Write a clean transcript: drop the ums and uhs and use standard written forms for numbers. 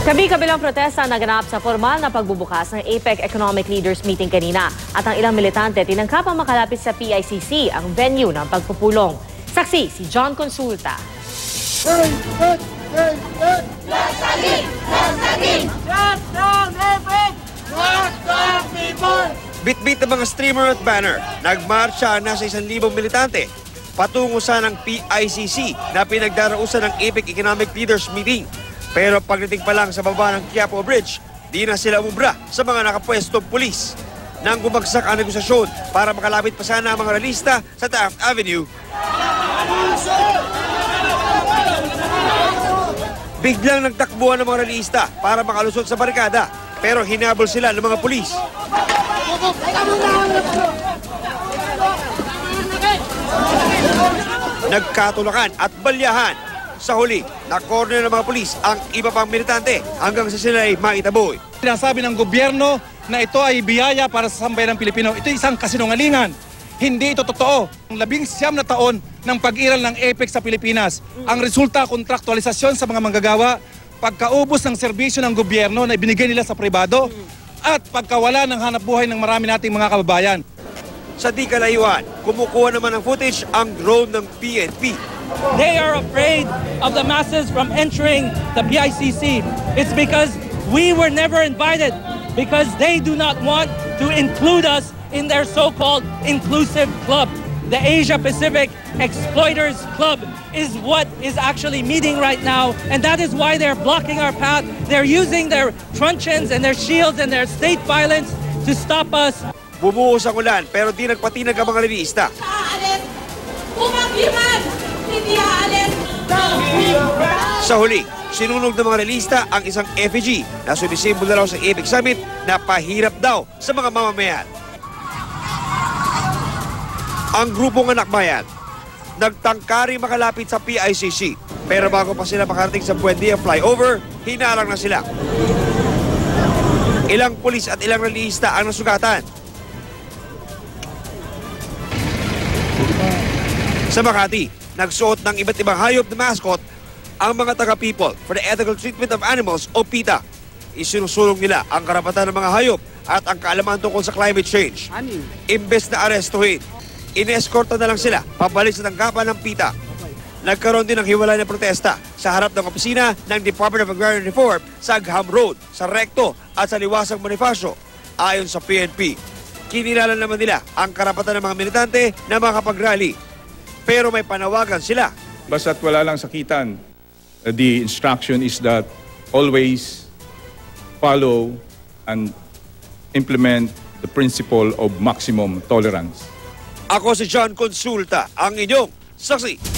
Kabi-kabilang protesta ang naganap sa formal na pagbubukas ng APEC Economic Leaders Meeting kanina at ang ilang militante tinangkap ang makalapit sa PICC, ang venue ng pagpupulong. Saksi si John Consulta. Bit-bit ng mga streamer at banner, nagmarcha na sa 1,000 militante patungo sa ng PICC na pinagdarausan ng APEC Economic Leaders Meeting. Pero pagdating pa lang sa baba ng Quiapo Bridge, di na sila umubra sa mga nakapwestong pulis. Nang bumagsak ang negosasyon para makalapit pa sana ang mga ralista sa Taft Avenue, biglang nagtakbuhan ng mga ralista para makalusot sa barikada, pero hinabol sila ng mga pulis. Nagkatulakan at balyahan. Sa huli, na-corner ng mga pulis ang iba pang militante hanggang sa sila ay maitaboy. Sinasabi ng gobyerno na ito ay biyaya para sa sambayan ng Pilipino. Ito isang kasinungalingan. Hindi ito totoo. Ang 19 na taon ng pag-iral ng APEC sa Pilipinas, ang resulta kontraktualisasyon sa mga manggagawa, pagkaubos ng serbisyo ng gobyerno na ibinigay nila sa pribado, at pagkawala ng hanap buhay ng marami nating mga kababayan. Sa di kalayuan, kumukuha naman ng footage ang drone ng PNP. They are afraid of the masses from entering the PICC. It's because we were never invited, because they do not want to include us in their so-called inclusive club. The Asia-Pacific Exploiters Club is what is actually meeting right now, and that is why they're blocking our path. They're using their truncheons and their shields and their state violence to stop us. Bumuhos ang ulan pero di nagpatinag ang mga ralista. Aalis! Umagiman! Hindi aalis! Sa huli, sinunog ng mga ralista ang isang effigy na sumisimbolo raw sa APEC Summit na pahirap daw sa mga mamamayan. Ang grupong anak bayan, nagtangkari makalapit sa PICC. Pero bago pa sila makarating sa Buendia flyover, hinalang na sila. Ilang pulis at ilang ralista ang nasugatan. Sa Makati, nagsuot ng iba't ibang hayop na mascot ang mga taga-People for the Ethical Treatment of Animals o PETA. Isinusulong nila ang karapatan ng mga hayop at ang kaalaman tungkol sa climate change. Imbes na arestuhin, ineskorta na lang sila pabalik sa tanggapan ng PETA. Nagkaroon din ng hiwalay na protesta sa harap ng opisina ng Department of Agrarian Reform sa Agham Road, sa Recto at sa Liwasang Bonifacio. Ayon sa PNP, kinilala naman nila ang karapatan ng mga militante na makapag-rally. Pero may panawagan sila. Basta't wala lang sakitan, the instruction is that always follow and implement the principle of maximum tolerance. Ako si John Consulta, ang inyong saksi.